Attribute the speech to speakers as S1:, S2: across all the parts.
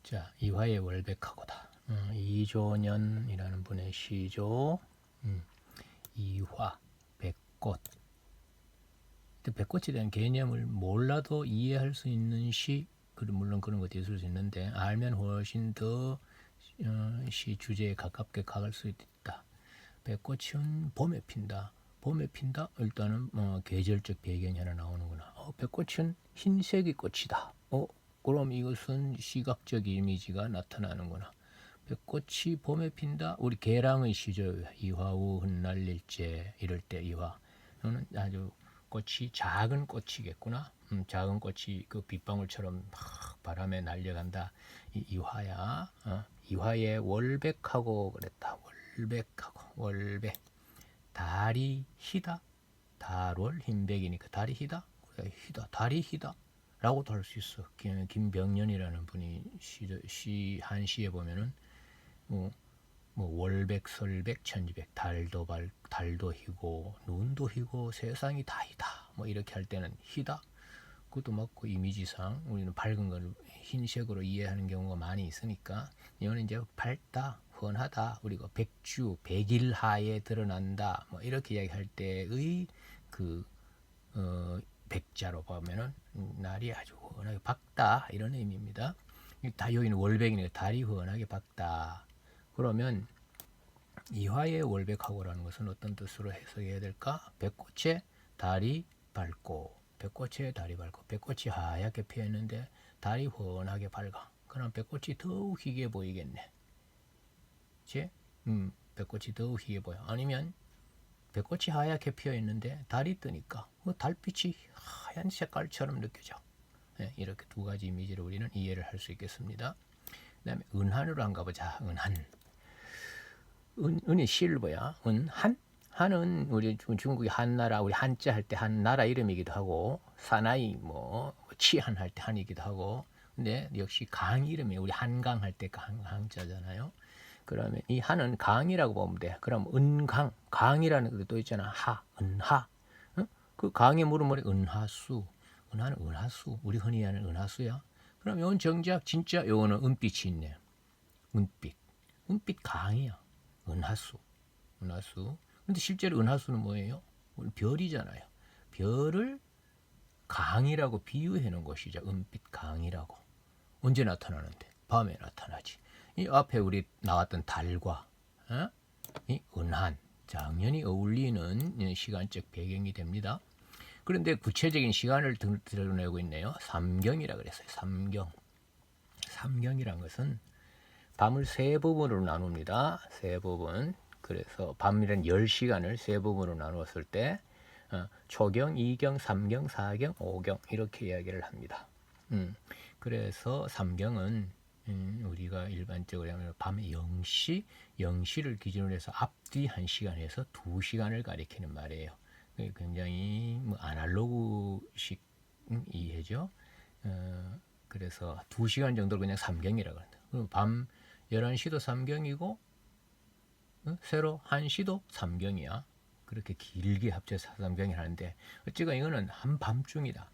S1: 자, 이화의 월백하고다. 이조년이라는 분의 시조. 이화, 백꽃. 백꽃에 대한 개념을 몰라도 이해할 수 있는 시, 물론 그런 것도 있을 수 있는데 알면 훨씬 더 시 주제에 가깝게 갈 수 있다. 백꽃은 봄에 핀다. 봄에 핀다. 일단은 계절적 배경이 하나 나오는구나. 백꽃은 흰색이 꽃이다. 그럼 이것은 시각적 이미지가 나타나는구나. 백꽃이 봄에 핀다. 우리 계랑의 시죠. 이화우 흩날릴제 이럴 때 이화. 이거는 아주 꽃이 작은 꽃이겠구나. 작은 꽃이 그 빗방울처럼 막 바람에 날려간다. 이화야. 이화에 월백하고 그랬다. 월백하고 월백. 달이 희다. 달월 흰백이니까 달이 희다. 그래, 희다. 달이 희다. 라고도 할 수 있어. 김병년이라는 분이 한시에 보면은 뭐 월백, 설백, 천지백, 달도 희고 눈도 희고 세상이 다 희다. 뭐 이렇게 할 때는 희다. 그것도 맞고 이미지상 우리는 밝은 걸 흰색으로 이해하는 경우가 많이 있으니까 이거는 이제 밝다, 훤하다, 우리가 백주, 백일하에 드러난다. 뭐 이렇게 이야기할 때의 그 백자로 보면은 날이 아주 훤하게 밝다 이런 의미입니다. 다 여기는 월백이니까 달이 훤하게 밝다. 그러면 이화의 월백하고라는 것은 어떤 뜻으로 해석해야 될까? 백꽃에 달이 밝고, 백꽃에 달이 밝고, 백꽃이 하얗게 피었는데 달이 훤하게 밝아. 그럼 백꽃이 더욱 희게 보이겠네. 제? 백꽃이 더욱 희게 보여. 아니면 백꽃이 하얗게 피어 있는데 달이 뜨니까 달빛이 하얀 색깔처럼 느껴져. 네, 이렇게 두 가지 이미지로 우리는 이해를 할 수 있겠습니다. 그다음에 은한으로 한번 가보자. 은한. 은이 실버야. 은한. 한은 우리 중국이 한나라, 우리 한자 할 때 한나라 이름이기도 하고, 사나이 뭐 치한 할 때 한이기도 하고, 근데 역시 강 이름이 우리 한강 할 때 강자잖아요. 그러면 이 한은 강이라고 보면 돼. 그럼 은강, 강이라는 것도 또 있잖아. 하, 은하. 그 강의 물음물이 은하수. 은하는 은하수. 우리 흔히 하는 은하수야. 그럼 이건 정작 진짜 요거는 은빛이 있네. 은빛. 은빛 강이야. 은하수. 은하수. 근데 실제로 은하수는 뭐예요? 별이잖아요. 별을 강이라고 비유해 놓은 것이죠. 은빛 강이라고. 언제 나타나는데? 밤에 나타나지. 이 앞에 우리 나왔던 달과 이 은한, 당연히 어울리는 시간적 배경이 됩니다. 그런데 구체적인 시간을 드러내고 있네요. 삼경이라 그랬어요. 삼경. 삼경이란 것은 밤을 세 부분으로 나눕니다. 세 부분. 그래서 밤이란 10시간을 세 부분으로 나누었을 때 초경, 이경, 삼경, 사경, 오경 이렇게 이야기를 합니다. 그래서 삼경은 우리가 일반적으로 하면 밤 0시, 0시를 기준으로 해서 앞뒤 1시간에서 2시간을 가리키는 말이에요. 굉장히 아날로그식 이해죠. 그래서 2시간 정도를 그냥 삼경이라고 합니다. 그럼 밤 11시도 삼경이고 새로 1시도 삼경이야. 그렇게 길게 합쳐서 삼경이 하는데 어쨌건 이거는 한밤중이다.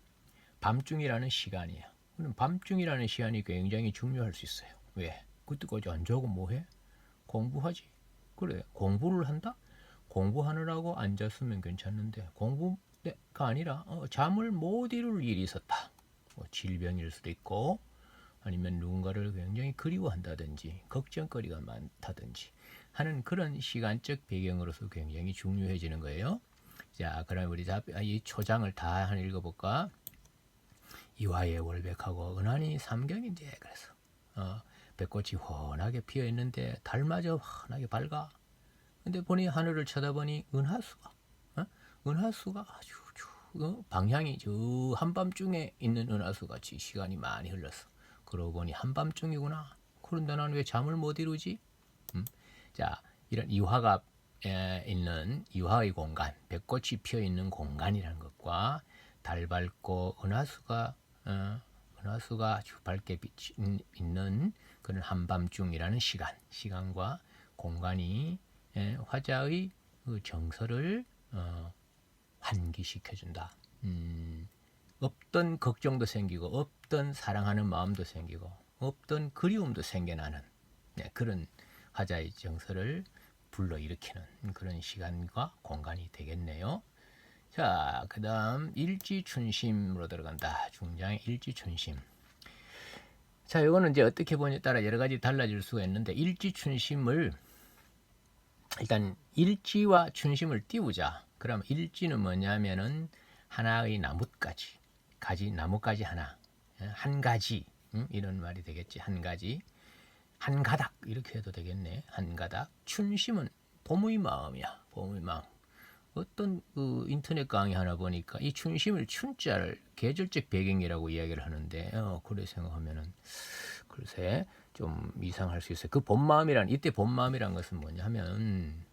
S1: 밤중이라는 시간이야. 그럼 밤중이라는 시간이 굉장히 중요할 수 있어요. 왜? 그때까지 안 자고 뭐해? 공부하지. 그래, 공부를 한다? 공부하느라고 앉았으면 괜찮은데 공부가 아니라 잠을 못 이룰 일이 있었다. 뭐 질병일 수도 있고 아니면 누군가를 굉장히 그리워한다든지 걱정거리가 많다든지 하는 그런 시간적 배경으로서 굉장히 중요해지는 거예요. 자, 그럼 우리 이 초장을 다 하나 읽어볼까? 이화의 월백하고 은한이 삼경인데 그래서 백꽃이 훤하게 피어 있는데 달마저 훤하게 밝아. 근데 보니 하늘을 쳐다보니 은하수가 아주 방향이 저 한밤중에 있는 은하수 같이 시간이 많이 흘렀어. 그러고 보니 한밤중이구나. 그런데 나는 왜 잠을 못 이루지? 자, 이런 이화가 있는 이화의 공간, 백꽃이 피어 있는 공간이라는 것과 달 밝고 은하수가 아주 밝게 있는 그런 한밤중이라는 시간과 공간이 화자의 그 정서를 환기시켜준다. 없던 걱정도 생기고 없던 사랑하는 마음도 생기고 없던 그리움도 생겨나는 그런 화자의 정서를 불러일으키는 그런 시간과 공간이 되겠네요. 자, 그 다음 일지춘심으로 들어간다. 중장의 일지춘심. 자, 이거는 이제 어떻게 보냐에 따라 여러 가지 달라질 수가 있는데, 일지춘심을 일단 일지와 춘심을 띄우자. 그럼 일지는 뭐냐면은 하나의 나뭇가지, 나뭇가지 하나, 한 가지, 이런 말이 되겠지. 한 가지, 한 가닥 이렇게 해도 되겠네. 한 가닥. 춘심은 봄의 마음이야. 봄의 마음. 어떤 그 인터넷 강의 하나 보니까 이 춘심을 춘자를 계절적 배경이라고 이야기를 하는데, 그래 생각하면은 글쎄 좀 이상할 수 있어요. 그 봄마음이란, 이때 봄마음이란 것은 뭐냐면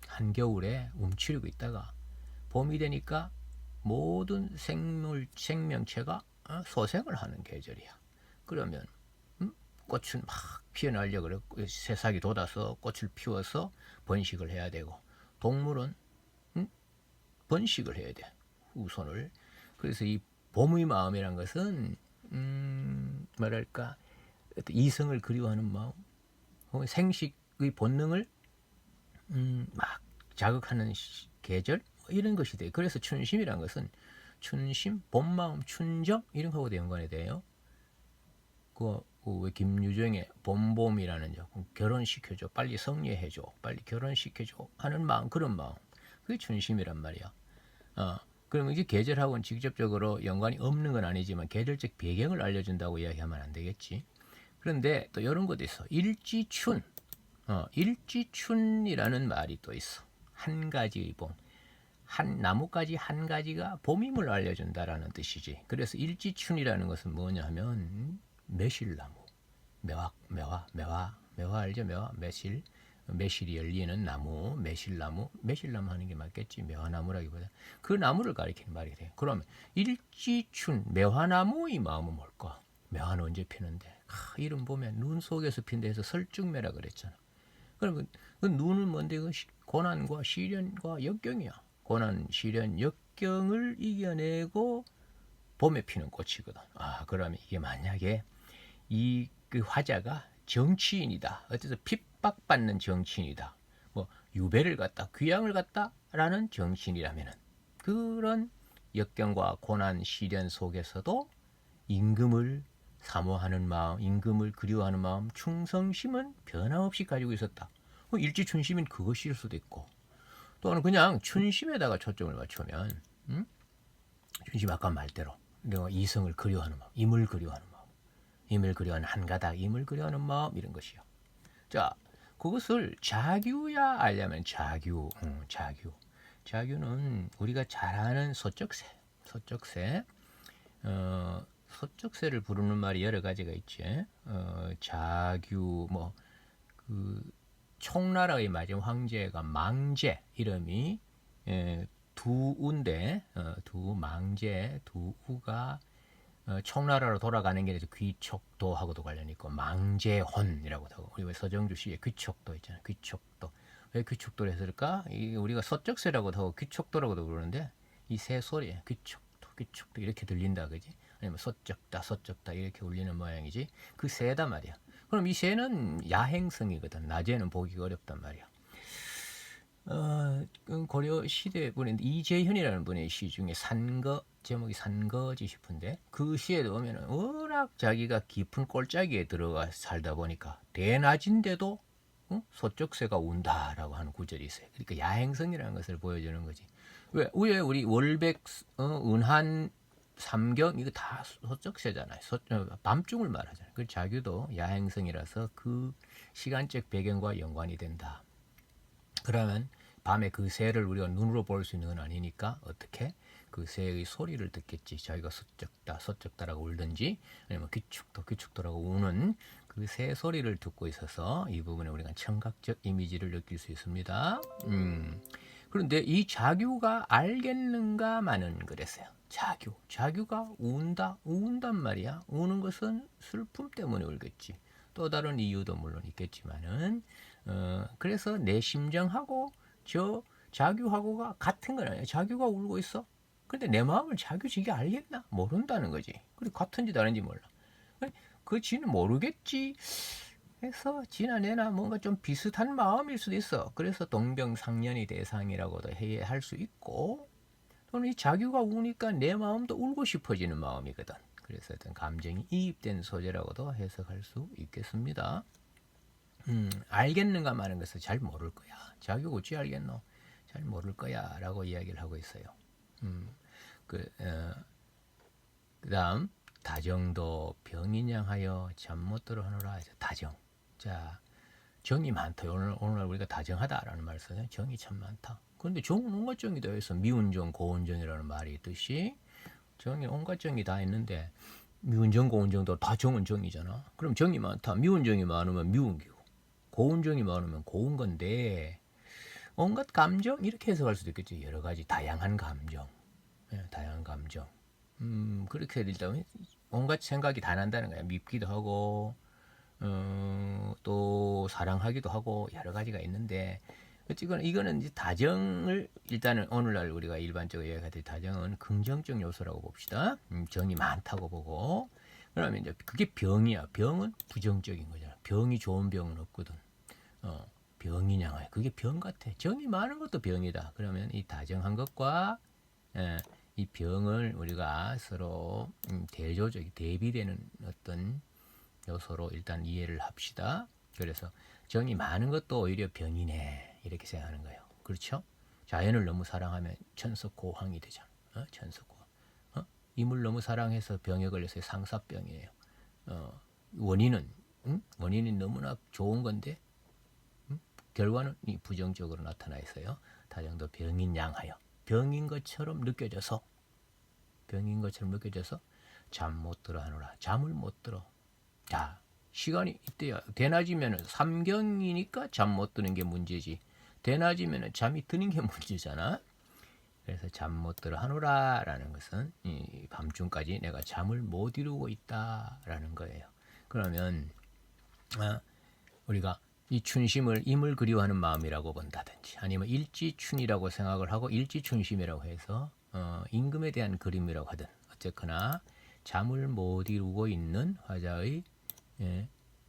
S1: 한겨울에 움츠리고 있다가 봄이 되니까 모든 생명체가 소생을 하는 계절이야. 그러면 꽃은 막 피어나려고 그래. 새싹이 돋아서 꽃을 피워서 번식을 해야 되고, 동물은 번식을 해야 돼. 후손을. 그래서 이 봄의 마음이란 것은 뭐랄까, 어떤 이성을 그리워하는 마음, 혹은 생식의 본능을 막 자극하는 계절, 이런 것이 돼요. 그래서 춘심이란 것은 춘심, 봄마음, 춘정 이런 거하고도 연관이 돼요. 그 김유정의 봄봄이라는 작품, 결혼시켜줘, 빨리 성리해줘, 빨리 결혼시켜줘 하는 마음, 그런 마음, 그게 춘심이란 말이야. 그러면 이게 계절하고는 직접적으로 연관이 없는 건 아니지만 계절적 배경을 알려준다고 이야기하면 안 되겠지. 그런데 또 이런 것도 있어. 일지춘. 일지춘이라는 말이 또 있어. 한 가지의 봄. 한 나뭇가지 한 가지가 봄임을 알려준다라는 뜻이지. 그래서 일지춘이라는 것은 뭐냐 하면 매실나무. 매화 알죠? 매실이 열리는 나무, 매실나무 하는 게 맞겠지. 매화나무라기보다 그 나무를 가리키는 말이 돼요. 그러면 일지춘, 매화나무의 마음은 뭘까? 매화는 언제 피는데? 이름 보면 눈 속에서 핀다 해서 설중매라 그랬잖아. 그러면 그 눈은 뭔데? 그 고난과 시련과 역경이야. 고난, 시련, 역경을 이겨내고 봄에 피는 꽃이거든. 그러면 이게 만약에 그 화자가 정치인이다. 어째서 핍박받는 정치인이다. 뭐 유배를 갔다, 귀양을 갔다라는 정치인이라면은 그런 역경과 고난, 시련 속에서도 임금을 사모하는 마음, 임금을 그리워하는 마음, 충성심은 변함없이 가지고 있었다. 일지춘심인 그것일 수도 있고, 또는 그냥 춘심에다가 초점을 맞추면, 춘심 아까 말대로 내가 이성을 그리워하는 마음, 임을 그리워하는 마음, 임을 그리워하는 한 가닥, 임을 그리워하는 마음, 이런 것이요. 자, 그것을 자규야 알려면 자규. 자규는 우리가 잘 아는 서적세. 서적세를 부르는 말이 여러 가지가 있지. 자규, 그 총나라의 마지막 황제가 망제, 이름이 두우인데, 두우가 총나라로 돌아가는 길에서 귀촉도하고도 관련이 있고, 망제혼이라고도 하고, 우리가 서정주 시에 귀촉도 있잖아요. 귀촉도. 왜 귀촉도를 했을까? 우리가 서적세라고도 하고 귀촉도라고도 부르는데, 이 새 소리에 귀촉도 이렇게 들린다, 그지? 아니면 서적다 이렇게 울리는 모양이지. 그 새다 말이야. 그럼 이 새는 야행성이거든. 낮에는 보기가 어렵단 말이야. 고려 시대 분인데 이재현이라는 분의 시 중에 제목이 산거지 싶은데, 그 시에 보면 워낙 자기가 깊은 골짜기에 들어가 살다 보니까 대낮인데도 서적새가 운다라고 하는 구절이 있어요. 그러니까 야행성이라는 것을 보여주는 거지. 왜 우리 월백, 은한, 삼경 이거 다 서적새잖아요. 밤중을 말하잖아요. 그 자규도 야행성이라서 그 시간적 배경과 연관이 된다. 그러면 밤에 그 새를 우리가 눈으로 볼 수 있는 건 아니니까 어떻게? 그 새의 소리를 듣겠지. 자기가 서쩍다라고 울든지, 아니면 귀축도라고 우는 그 새 소리를 듣고 있어서 이 부분에 우리가 청각적 이미지를 느낄 수 있습니다. 그런데 이 자규가 알겠는가마는 그랬어요. 자규가 운단 말이야. 우는 것은 슬픔 때문에 울겠지. 또 다른 이유도 물론 있겠지만은, 그래서 내 심정하고 저 자규하고가 같은 건 아니에요. 자규가 울고 있어. 근데 내 마음을 자기 지가 알겠나? 모른다는 거지. 그리고 같은지 다른지 몰라. 그 지는 모르겠지 해서 지나 내나 뭔가 좀 비슷한 마음일 수도 있어. 그래서 동병상련이 대상이라고도 할 수 있고, 또는 이 자기가 우니까 내 마음도 울고 싶어지는 마음이거든. 그래서 어떤 감정이 이입된 소재라고도 해석할 수 있겠습니다. 알겠는가 마는 것을 잘 모를 거야. 자기가 어찌 알겠노? 잘 모를 거야 라고 이야기를 하고 있어요. 그다음 다정도 병인양하여 잠 못 들어 하노라 해서 다정. 자, 정이 많다. 오늘 우리가 다정하다라는 말을 써요. 정이 참 많다. 그런데 정은 온갖 정이 다 있어. 미운 정, 고운 정이라는 말이 있듯이 정이 온갖 정이 다 있는데 미운 정, 고운 정도 다 정은 정이잖아. 그럼 정이 많다. 미운 정이 많으면 미운 기고, 고운 정이 많으면 고운 건데 온갖 감정 이렇게 해석할 수도 있겠지. 여러 가지 다양한 감정, 다양한 감정. 그렇게 일단 온갖 생각이 다 난다는 거야. 밉기도 하고, 또 사랑하기도 하고 여러 가지가 있는데 어쨌거나 이거는 이제 다정을 일단은 오늘날 우리가 일반적으로 얘기할 다정은 긍정적 요소라고 봅시다. 정이 많다고 보고 그러면 이제 그게 병이야. 병은 부정적인 거잖아. 병이 좋은 병은 없거든. 병이냐 그게 병 같아. 정이 많은 것도 병이다. 그러면 이 다정한 것과 이 병을 우리가 서로 대조적 대비되는 어떤 요소로 일단 이해를 합시다. 그래서 정이 많은 것도 오히려 병이네 이렇게 생각하는 거예요. 그렇죠? 자연을 너무 사랑하면 천석고황이 되잖아. 천석고황. 임을 너무 사랑해서 병에 걸려서 상사병이에요. 원인은 너무나 좋은 건데 결과는 부정적으로 나타나 있어요. 다정도 병인 양하여 병인 것처럼 느껴져서 잠 못 들어 하노라. 잠을 못 들어. 자, 시간이 이때야. 대낮이면은 삼경이니까 잠 못 드는 게 문제지. 대낮이면은 잠이 드는 게 문제잖아. 그래서 잠 못 들어 하노라라는 것은 이 밤중까지 내가 잠을 못 이루고 있다라는 거예요. 그러면 우리가 이 춘심을 임을 그리워하는 마음이라고 본다든지 아니면 일지춘이라고 생각을 하고 일지춘심이라고 해서 임금에 대한 그림이라고 하든 어쨌거나 잠을 못 이루고 있는 화자의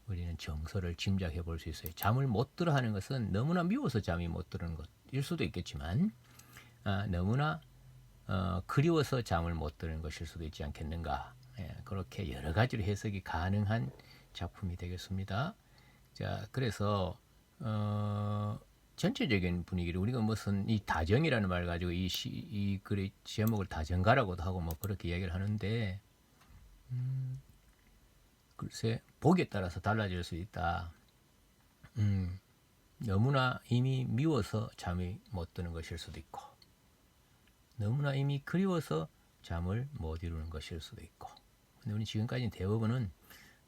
S1: 우리는 정서를 짐작해 볼 수 있어요. 잠을 못 들어 하는 것은 너무나 미워서 잠이 못 드는 것일 수도 있겠지만 너무나 그리워서 잠을 못 드는 것일 수도 있지 않겠는가. 그렇게 여러 가지로 해석이 가능한 작품이 되겠습니다. 자, 그래서 전체적인 분위기를 우리가 무슨 이 다정이라는 말 가지고 이 글의 제목을 다정가라고도 하고 뭐 그렇게 이야기를 하는데 글쎄 복에 따라서 달라질 수 있다. 너무나 이미 미워서 잠이 못 드는 것일 수도 있고 너무나 이미 그리워서 잠을 못 이루는 것일 수도 있고 근데 우리 지금까지 대부분은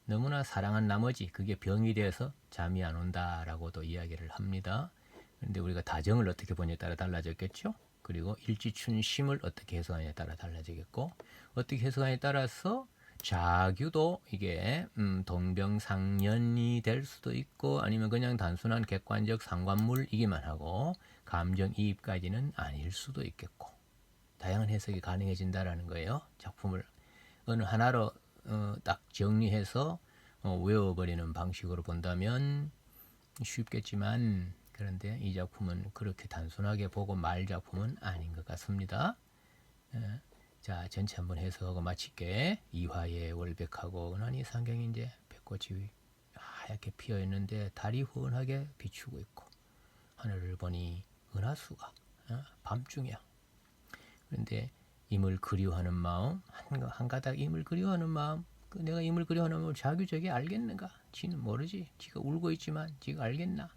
S1: 너무나 사랑한 나머지 그게 병이 되어서 잠이 안 온다라고도 이야기를 합니다. 그런데 우리가 다정을 어떻게 보냐에 따라 달라졌겠죠. 그리고 일지춘심을 어떻게 해석하냐에 따라 달라지겠고 어떻게 해석하냐에 따라서 자규도 이게 동병상련이 될 수도 있고 아니면 그냥 단순한 객관적 상관물이기만 하고 감정이입까지는 아닐 수도 있겠고 다양한 해석이 가능해진다라는 거예요. 작품을 어느 하나로 딱 정리해서 외워버리는 방식으로 본다면 쉽겠지만 그런데 이 작품은 그렇게 단순하게 보고 말 작품은 아닌 것 같습니다. 자, 전체 한번 해석하고 마칠게. 이화에 월백하고 은하니 상경이 이제 백꽃이 하얗게 피어 있는데 달이 훤하게 비추고 있고 하늘을 보니 은하수가 밤중이야. 그런데 임을 그리워하는 마음 한 가닥 임을 그리워하는 마음 내가 임을 그리워하는 마음을 자규적이 알겠는가? 지는 모르지. 지가 울고 있지만 지가 알겠나?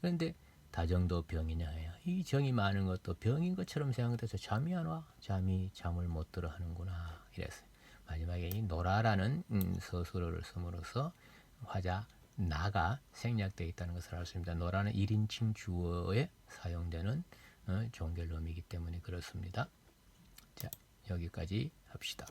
S1: 그런데 다정도 병이냐 해요. 이 정이 많은 것도 병인 것처럼 생각돼서 잠이 안 와. 잠을 못 들어 하는구나. 이랬어요. 마지막에 이 노라라는 서술어를 씀으로써 화자 나가 생략되어 있다는 것을 알 수 있습니다. 노라는 1인칭 주어에 사용되는 종결놈이기 때문에 그렇습니다. 자, 여기까지 합시다.